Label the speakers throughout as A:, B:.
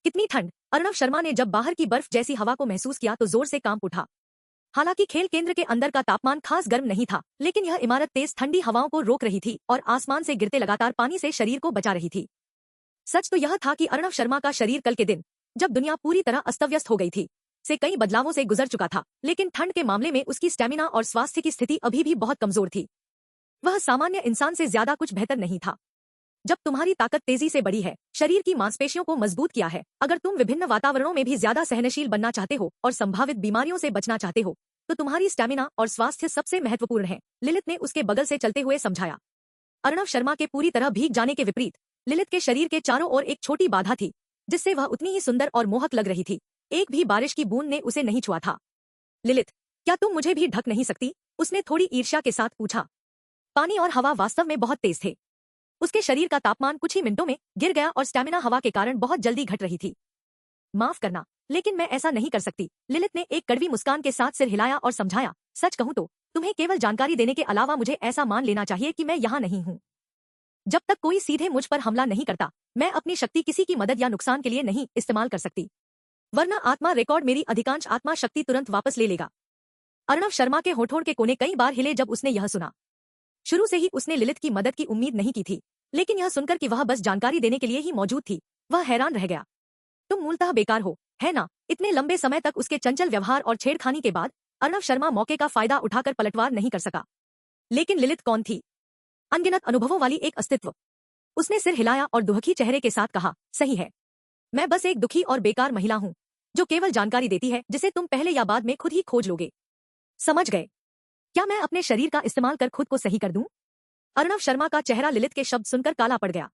A: कितनी ठंड। अर्णव शर्मा ने जब बाहर की बर्फ जैसी हवा को महसूस किया तो जोर से कांप उठा। हालांकि खेल केंद्र के अंदर का तापमान खास गर्म नहीं था, लेकिन यह इमारत तेज ठंडी हवाओं को रोक रही थी और आसमान से गिरते लगातार पानी से शरीर को बचा रही थी। सच तो यह था कि अर्णव शर्मा का शरीर कल के दिन, जब दुनिया पूरी तरह अस्तव्यस्त हो गई थी, से कई बदलावों से गुजर चुका था, लेकिन ठंड के मामले में उसकी स्टेमिना और स्वास्थ्य की स्थिति अभी भी बहुत कमजोर थी। वह सामान्य इंसान से ज्यादा कुछ बेहतर नहीं था। जब तुम्हारी ताकत तेजी से बढ़ी है, शरीर की मांसपेशियों को मजबूत किया है, अगर तुम विभिन्न वातावरणों में भी ज्यादा सहनशील बनना चाहते हो और संभावित बीमारियों से बचना चाहते हो, तो तुम्हारी स्टेमिना और स्वास्थ्य सबसे महत्वपूर्ण है, लिलित ने उसके बगल से चलते हुए समझाया। अर्णव शर्मा के पूरी तरह भीग जाने के विपरीत लिलित के शरीर के चारों ओर एक छोटी बाधा थी, जिससे वह उतनी ही सुंदर और मोहक लग रही थी। एक भी बारिश की बूंद ने उसे नहीं छुआ था। लिलित, क्या तुम मुझे भी ढक नहीं सकती? उसने थोड़ी ईर्ष्या के साथ पूछा। पानी और हवा वास्तव में बहुत तेज थे। उसके शरीर का तापमान कुछ ही मिनटों में गिर गया और स्टेमिना हवा के कारण बहुत जल्दी घट रही थी। माफ करना, लेकिन मैं ऐसा नहीं कर सकती। लिलित ने एक कड़वी मुस्कान के साथ सिर हिलाया और समझाया। सच कहूं तो तुम्हें केवल जानकारी देने के अलावा मुझे ऐसा मान लेना चाहिए कि मैं यहाँ नहीं हूँ। जब तक कोई सीधे मुझ पर हमला नहीं करता, मैं अपनी शक्ति किसी की मदद या नुकसान के लिए नहीं इस्तेमाल कर सकती, वरना आत्मा रिकॉर्ड मेरी अधिकांश आत्मा शक्ति तुरंत वापस ले लेगा। अर्णव शर्मा के होठों के कोने कई बार हिले जब उसने यह सुना। शुरू से ही उसने लिलित की मदद की उम्मीद नहीं की थी, लेकिन यह सुनकर कि वह बस जानकारी देने के लिए ही मौजूद थी, वह हैरान रह गया। तुम मूलतः बेकार हो, है ना? इतने लंबे समय तक उसके चंचल व्यवहार और छेड़खानी के बाद अर्णव शर्मा मौके का फायदा उठाकर पलटवार नहीं कर सका। लेकिन लिलित कौन थी? अनगिनत अनुभवों वाली एक अस्तित्व। उसने सिर हिलाया और दुखी चेहरे के साथ कहा, सही है, मैं बस एक दुखी और बेकार महिला हूँ, जो केवल जानकारी देती है जिसे तुम पहले या बाद में खुद ही खोज लोगे। समझ गए? क्या मैं अपने शरीर का इस्तेमाल कर खुद को सही कर दूं? अर्णव शर्मा का चेहरा लिलित के शब्द सुनकर काला पड़ गया।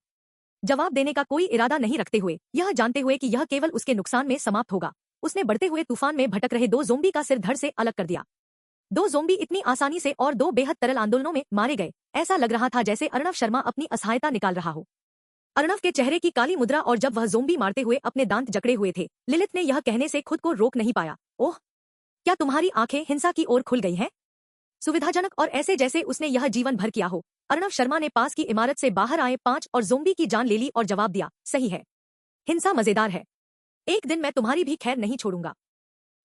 A: जवाब देने का कोई इरादा नहीं रखते हुए, यह जानते हुए कि यह केवल उसके नुकसान में समाप्त होगा, उसने बढ़ते हुए तूफान में भटक रहे दो ज़ोंबी का सिर धड़ से अलग कर दिया। दो ज़ोंबी इतनी आसानी से और दो बेहद तरल आंदोलनों में मारे गए। ऐसा लग रहा था जैसे अर्णव शर्मा अपनी असहायता निकाल रहा हो। अर्णव के चेहरे की काली मुद्रा और जब वह ज़ोंबी मारते हुए अपने दांत जकड़े हुए थे, लिलित ने यह कहने से खुद को रोक नहीं पाया, ओह, क्या तुम्हारी आंखें हिंसा की ओर खुल गई हैं? सुविधाजनक और ऐसे जैसे उसने यह जीवन भर किया हो। अर्णव शर्मा ने पास की इमारत से बाहर आए 5 और ज़ोंबी की जान ले ली और जवाब दिया, सही है, हिंसा मजेदार है, एक दिन मैं तुम्हारी भी खैर नहीं छोड़ूंगा।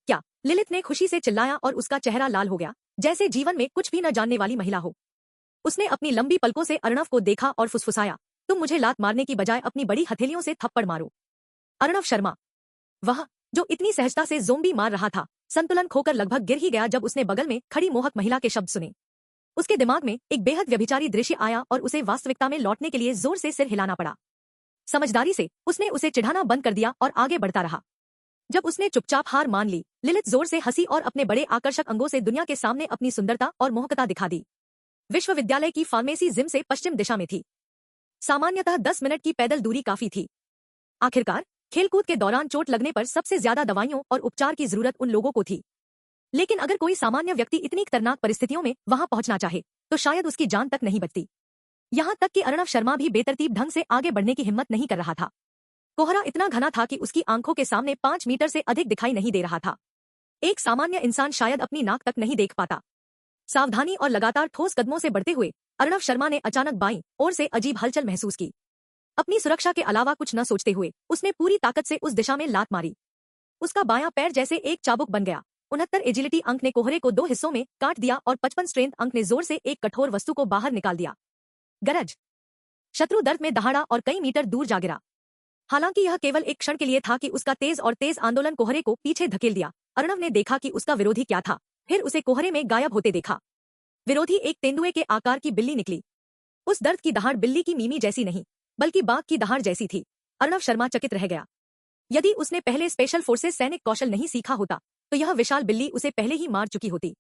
A: क्या? लिलित ने खुशी से चिल्लाया और उसका चेहरा लाल हो गया, जैसे जीवन में कुछ भी न जानने वाली महिला हो। उसने अपनी लंबी पलकों से अर्णव को देखा और फुसफुसाया, तुम मुझे लात मारने की बजाय अपनी बड़ी हथेलियों से थप्पड़ मारो। अर्णव शर्मा, वह जो इतनी सहजता से ज़ोंबी मार रहा था, संतुलन खोकर लगभग गिर ही गया जब उसने बगल में खड़ी मोहक महिला के शब्द सुने। उसके दिमाग में एक बेहद व्यभिचारी दृश्य आया और उसे वास्तविकता में लौटने के लिए जोर से सिर हिलाना पड़ा। समझदारी से उसने उसे चिढ़ाना बंद कर दिया और आगे बढ़ता रहा। जब उसने चुपचाप हार मान ली, लिलित जोर से हंसी और अपने बड़े आकर्षक अंगों से दुनिया के सामने अपनी सुंदरता और मोहकता दिखा दी। विश्वविद्यालय की फार्मेसी जिम से पश्चिम दिशा में थी। सामान्यतः 10 मिनट की पैदल दूरी काफी थी। आखिरकार खेलकूद के दौरान चोट लगने पर सबसे ज्यादा दवाइयों और उपचार की जरूरत उन लोगों को थी। लेकिन अगर कोई सामान्य व्यक्ति इतनी खतरनाक परिस्थितियों में वहां पहुंचना चाहे, तो शायद उसकी जान तक नहीं बचती। यहां तक कि अर्णव शर्मा भी बेतरतीब ढंग से आगे बढ़ने की हिम्मत नहीं कर रहा था। कोहरा इतना घना था कि उसकी आंखों के सामने 5 मीटर से अधिक दिखाई नहीं दे रहा था। एक सामान्य इंसान शायद अपनी नाक तक नहीं देख पाता। सावधानी और लगातार ठोस कदमों से बढ़ते हुए अर्णव शर्मा ने अचानक बाईं ओर से अजीब हलचल महसूस की। अपनी सुरक्षा के अलावा कुछ न सोचते हुए उसने पूरी ताकत से उस दिशा में लात मारी। उसका बायां पैर जैसे एक चाबुक बन गया। 69 एजिलिटी अंक ने कोहरे को 2 हिस्सों में काट दिया और 55 स्ट्रेंथ अंक ने जोर से एक कठोर वस्तु को बाहर निकाल दिया। गरज! शत्रु दर्द में दहाड़ा और कई मीटर दूर जा गिरा। हालांकि यह केवल एक क्षण के लिए था कि उसका तेज आंदोलन कोहरे को पीछे धकेल दिया। अर्णव ने देखा कि उसका विरोधी क्या था, फिर उसे कोहरे में गायब होते देखा। विरोधी एक तेंदुए के आकार की बिल्ली निकली। उस दर्द की दहाड़ बिल्ली की मीमी जैसी नहीं, बल्कि बाघ की दहाड़ जैसी थी। अर्णव शर्मा चकित रह गया। यदि उसने पहले स्पेशल फोर्सेस सैनिक कौशल नहीं सीखा होता, तो यह विशाल बिल्ली उसे पहले ही मार चुकी होती।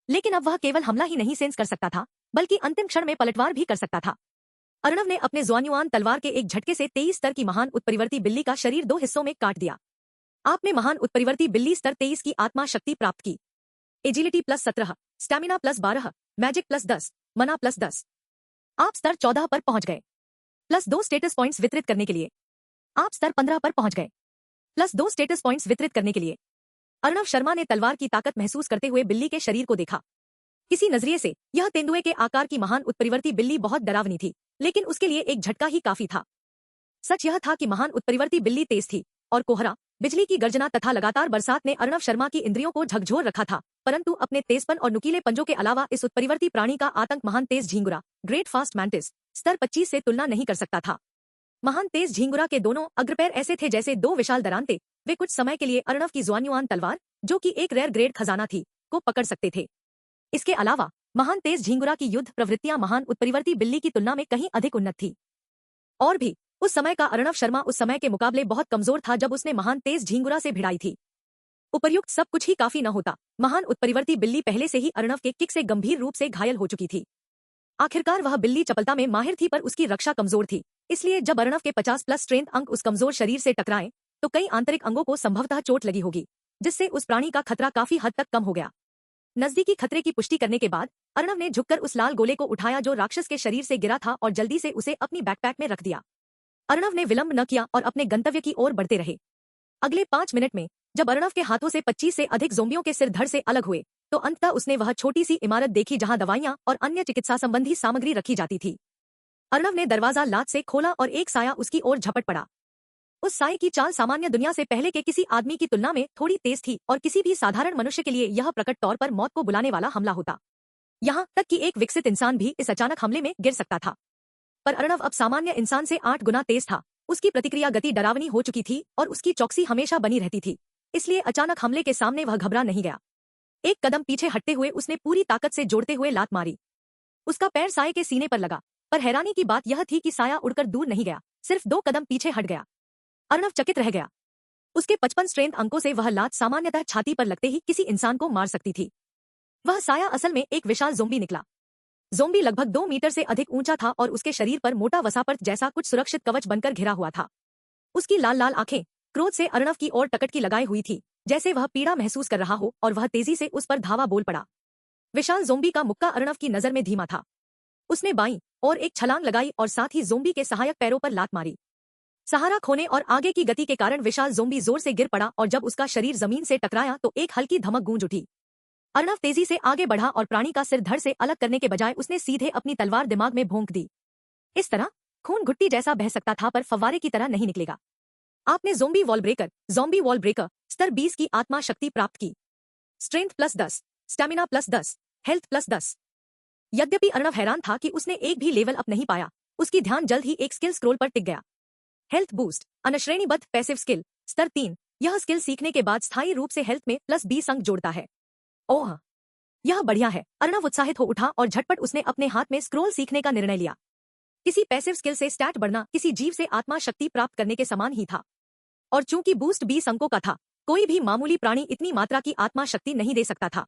A: लेकिन अब वह केवल हमला ही नहीं सेंस कर सकता था, बल्कि अंतिम क्षण में पलटवार भी कर सकता था। अर्णव ने अपने ज़्वान्युआन तलवार के एक झटके से 23 स्तर की महान उत्परिवर्ती बिल्ली का शरीर 2 हिस्सों में काट दिया। आपने महान उत्परिवर्ती बिल्ली स्तर 23 की आत्मा शक्ति प्राप्त की। एजिलिटी +17, स्टैमिना +12, मैजिक +10, मना +10। आप स्तर 14 पर पहुंच गए। +2 स्टेटस पॉइंट्स वितरित करने के लिए आप स्तर 15 पर पहुंच गए। +2 स्टेटस पॉइंट्स वितरित करने के लिए। अर्णव शर्मा ने तलवार की ताकत महसूस करते हुए बिल्ली के शरीर को देखा। किसी नजरिए से यह तेंदुए के आकार की महान उत्परिवर्ती बिल्ली बहुत डरावनी थी, लेकिन उसके लिए एक झटका ही काफी था। सच यह था कि महान उत्परिवर्ती बिल्ली तेज थी और कोहरा, बिजली की गर्जना तथा लगातार बरसात ने अर्णव शर्मा की इंद्रियों को झकझोर रखा था, परंतु अपने तेजपन और नुकीले पंजों के अलावा इस उत्परिवर्ती प्राणी का आतंक महान तेज झींगुरा, ग्रेट फास्ट मैंटिस, स्तर 25 से तुलना नहीं कर सकता था। महान तेज झींगुरा के दोनों अग्रपैर ऐसे थे जैसे दो विशाल दरांते। वे कुछ समय के लिए अर्णव की जुआन्युआन तलवार, जो कि एक रेयर ग्रेड खजाना थी, को पकड़ सकते थे। इसके अलावा महान तेज झींगुरा की युद्ध प्रवृत्तियां महान उत्परिवर्ती बिल्ली की तुलना में कहीं अधिक उन्नत थी। और भी उस समय का अर्णव शर्मा उस समय के मुकाबले बहुत कमजोर था जब उसने महान तेज झींगुरा से भिड़ाई थी। उपर्युक्त सब कुछ ही काफी न होता, महान उत्परिवर्ती बिल्ली पहले से ही अर्णव के किक से गंभीर रूप से घायल हो चुकी थी। आखिरकार वह बिल्ली चपलता में माहिर थी पर उसकी रक्षा कमजोर थी, इसलिए जब अर्णव के 50+ स्ट्रेंथ अंक उस कमजोर शरीर से टकराएं तो कई आंतरिक अंगों को संभवतः चोट लगी होगी, जिससे उस प्राणी का खतरा काफी हद तक कम हो गया। नजदीकी खतरे की पुष्टि करने के बाद अर्णव ने झुककर उस लाल गोले को उठाया जो राक्षस के शरीर से गिरा था और जल्दी से उसे अपनी बैकपैक में रख दिया। अर्णव ने विलंब न किया और अपने गंतव्य की ओर बढ़ते रहे। अगले 5 मिनट में जब अर्णव के हाथों से 25 से अधिक ज़ोंबियों के सिर धड़ से अलग हुए तो अंततः उसने वह छोटी सी इमारत देखी जहां दवाइयां और अन्य चिकित्सा संबंधी सामग्री रखी जाती थी। अर्णव ने दरवाजा लात से खोला और एक साया उसकी ओर झपट पड़ा। उस साये की चाल सामान्य दुनिया से पहले के किसी आदमी की तुलना में थोड़ी तेज थी और किसी भी साधारण मनुष्य के लिए यह प्रकट तौर पर मौत को बुलाने वाला हमला होता। यहाँ तक कि एक विकसित इंसान भी इस अचानक हमले में गिर सकता था, पर अर्णव अब सामान्य इंसान से 8 गुना तेज था। उसकी प्रतिक्रिया गति डरावनी हो चुकी थी और उसकी चौकसी हमेशा बनी रहती थी, इसलिए अचानक हमले के सामने वह घबरा नहीं गया। एक कदम पीछे हटते हुए उसने पूरी ताकत से जोड़ते हुए लात मारी। उसका पैर साये के सीने पर लगा, पर हैरानी की बात यह थी कि साया उड़कर दूर नहीं गया, सिर्फ 2 कदम पीछे हट गया। अर्णव चकित रह गया। उसके 55 स्ट्रेंथ अंकों से वह लात सामान्यतः छाती पर लगते ही किसी इंसान को मार सकती थी। वह साया असल में एक विशाल ज़ोंबी निकला। ज़ोंबी लगभग 2 मीटर से अधिक ऊंचा था और उसके शरीर पर मोटा वसापर्त जैसा कुछ सुरक्षित कवच बनकर घिरा हुआ था। उसकी लाल लाल आंखें क्रोध से अर्णव की ओर टकटकी लगाई हुई थी, जैसे वह पीड़ा महसूस कर रहा हो, और वह तेजी से उस पर धावा बोल पड़ा। विशाल ज़ोंबी का मुक्का अर्णव की नजर में धीमा था। उसने बाईं और एक छलांग लगाई और साथ ही ज़ोंबी के सहायक पैरों पर लात मारी। सहारा खोने और आगे की गति के कारण विशाल ज़ोंबी जोर से गिर पड़ा और जब उसका शरीर जमीन से टकराया तो एक हल्की धमक गूंज उठी। अर्णव तेजी से आगे बढ़ा और प्राणी का सिर धड़ से अलग करने के बजाय उसने सीधे अपनी तलवार दिमाग में भोंक दी। इस तरह खून घुट्टी जैसा बह सकता था पर फव्वारे की तरह नहीं निकलेगा। आपने ज़ोंबी वॉल ब्रेकर स्तर 20 की आत्मा शक्ति प्राप्त की। Strength +10, stamina +10, health +10। यद्यपि अर्णव हैरान था कि उसने एक भी लेवल अप नहीं पाया, उसकी ध्यान जल्द ही एक स्किल स्क्रोल पर टिक गया। हेल्थ बूस्ट, अनश्रेणीबद्ध पैसिव स्किल, स्तर 3। यह स्किल सीखने के बाद स्थायी रूप से हेल्थ में +20 अंक जोड़ता है। ओह, यह बढ़िया है। अर्णव उत्साहित हो उठा और झटपट उसने अपने हाथ में स्क्रोल सीखने का निर्णय लिया। किसी पैसिव स्किल से स्टैट बढ़ना किसी जीव से आत्मा शक्ति प्राप्त करने के समान ही था, और चूंकि बूस्ट 20 अंकों का था, कोई भी मामूली प्राणी इतनी मात्रा की आत्मा शक्ति नहीं दे सकता था।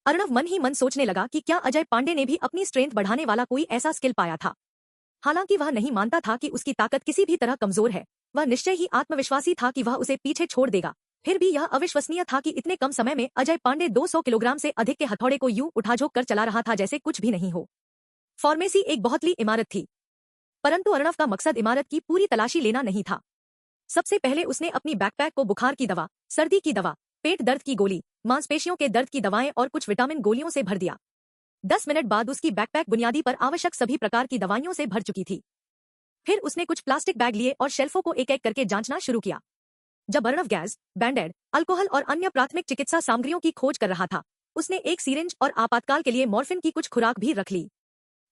A: अर्णव मन ही मन सोचने लगा कि क्या अजय पांडे ने भी अपनी स्ट्रेंथ बढ़ाने वाला कोई ऐसा स्किल पाया था। हालांकि वह नहीं मानता था कि उसकी ताकत किसी भी तरह कमजोर है, वह निश्चय ही आत्मविश्वासी था कि वह उसे पीछे छोड़ देगा। फिर भी यह अविश्वसनीय था कि इतने कम समय में अजय पांडे 200 किलोग्राम से अधिक के हथौड़े को यूं उठाझोंक कर चला रहा था जैसे कुछ भी नहीं हो। फार्मेसी एक बहुत ही इमारत थी, परंतु अर्णव का मकसद इमारत की पूरी तलाशी लेना नहीं था। सबसे पहले उसने अपनी बैकपैक को बुखार की दवा, सर्दी की दवा, पेट दर्द की गोली, मांसपेशियों के दर्द की दवाएं और कुछ विटामिन गोलियों से भर दिया। 10 मिनट बाद उसकी बैकपैक बुनियादी पर आवश्यक सभी प्रकार की दवाइयों से भर चुकी थी। फिर उसने कुछ प्लास्टिक बैग लिए और शेल्फों को एक एक करके जांचना शुरू किया। जब अर्णव गैस, बैंडेड, अल्कोहल और अन्य प्राथमिक चिकित्सा सामग्रियों की खोज कर रहा था, उसने एक सीरिंज और आपातकाल के लिए मॉर्फिन की कुछ खुराक भी रख ली।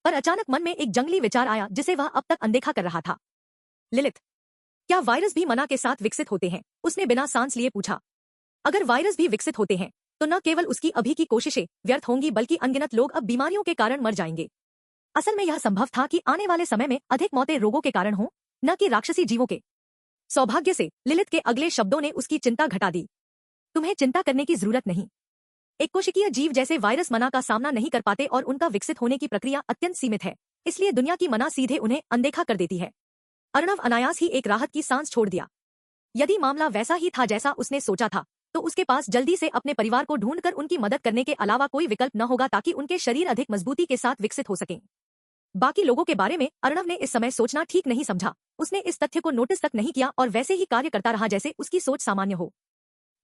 A: पर अचानक मन में एक जंगली विचार आया जिसे वह अब तक अनदेखा कर रहा था। लिलिथ, क्या वायरस भी मना के साथ विकसित होते हैं? उसने बिना सांस लिए पूछा। अगर वायरस भी विकसित होते हैं तो न केवल उसकी अभी की कोशिशें व्यर्थ होंगी बल्कि अनगिनत लोग अब बीमारियों के कारण मर जाएंगे। असल में यह संभव था कि आने वाले समय में अधिक मौतें रोगों के कारण हों, न कि राक्षसी जीवों के। सौभाग्य से लिलिथ के अगले शब्दों ने उसकी चिंता घटा दी। तुम्हें चिंता करने की जरूरत नहीं। एक कोशिकीय जीव जैसे वायरस मना का सामना नहीं कर पाते और उनका विकसित होने की प्रक्रिया अत्यंत सीमित है, इसलिए दुनिया की मना सीधे उन्हें अनदेखा कर देती है। अर्णव अनायास ही एक राहत की सांस छोड़ दिया। यदि मामला वैसा ही था जैसा उसने सोचा था तो उसके पास जल्दी से अपने परिवार को ढूंढकर उनकी मदद करने के अलावा कोई विकल्प न होगा ताकि उनके शरीर अधिक मजबूती के साथ विकसित हो सकें। बाकी लोगों के बारे में अर्णव ने इस समय सोचना ठीक नहीं समझा। उसने इस तथ्य को नोटिस तक नहीं किया और वैसे ही कार्य करता रहा जैसे उसकी सोच सामान्य हो,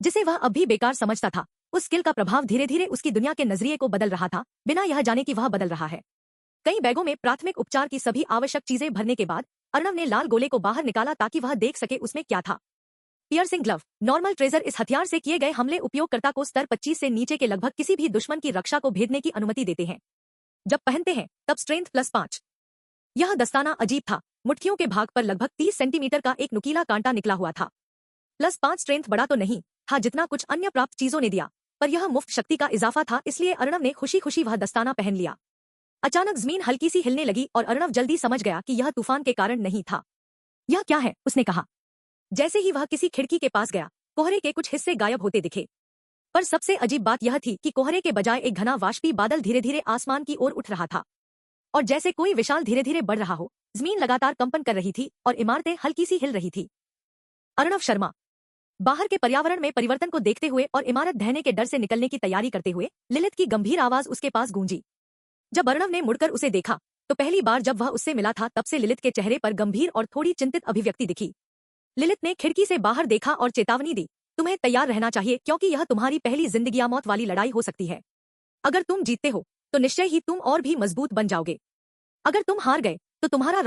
A: जिसे वह अब भी बेकार समझता था। उस स्किल का प्रभाव धीरे धीरे उसकी दुनिया के नजरिए को बदल रहा था, बिना यह जाने कि वह बदल रहा है। कई बैगों में प्राथमिक उपचार की सभी आवश्यक चीजें भरने के बाद अर्णव ने लाल गोले को बाहर निकाला ताकि वह देख सके उसमें क्या था। पियर्सिंग ग्लव नॉर्मल ट्रेजर इस हथियार से किए गए हमले उपयोगकर्ता को स्तर 25 से नीचे के लगभग किसी भी दुश्मन की रक्षा को भेदने की अनुमति देते हैं। जब पहनते हैं तब स्ट्रेंथ +5। यह दस्ताना अजीब था। मुट्ठियों के भाग पर लगभग 30 सेंटीमीटर का एक नुकीला कांटा निकला हुआ था। +5 स्ट्रेंथ बड़ा तो नहीं था जितना कुछ अन्य प्राप्त चीजों ने दिया, पर यह मुफ्त शक्ति का इजाफा था, इसलिए अर्णव ने खुशी खुशी वह दस्ताना पहन लिया। अचानक जमीन हल्की सी हिलने लगी और अर्णव जल्दी समझ गया कि यह तूफान के कारण नहीं था। यह क्या है, उसने कहा। जैसे ही वह किसी खिड़की के पास गया, कोहरे के कुछ हिस्से गायब होते दिखे। पर सबसे अजीब बात यह थी कि कोहरे के बजाय एक घना वाष्पी बादल धीरे धीरे आसमान की ओर उठ रहा था, और जैसे कोई विशाल धीरे धीरे बढ़ रहा हो। जमीन लगातार कंपन कर रही थी और इमारतें हल्की सी हिल रही थी। अर्णव शर्मा बाहर के पर्यावरण में परिवर्तन को देखते हुए और इमारत ढहने के डर से निकलने की तैयारी करते हुए लिलित की गंभीर आवाज उसके पास गूंजी। जब अर्णव ने मुड़कर उसे देखा तो पहली बार जब वह उससे मिला था तब से लिलित के चेहरे पर गंभीर और थोड़ी चिंतित अभिव्यक्ति दिखी। लिलित ने खिड़की से बाहर देखा और चेतावनी दी, तुम्हें तैयार रहना चाहिए क्योंकि यह तुम्हारी पहली जिंदगी या मौत वाली लड़ाई हो सकती है। अगर तुम जीतते हो तो निश्चय ही तुम और भी मजबूत बन जाओगे। अगर तुम हार गए तो तुम्हारा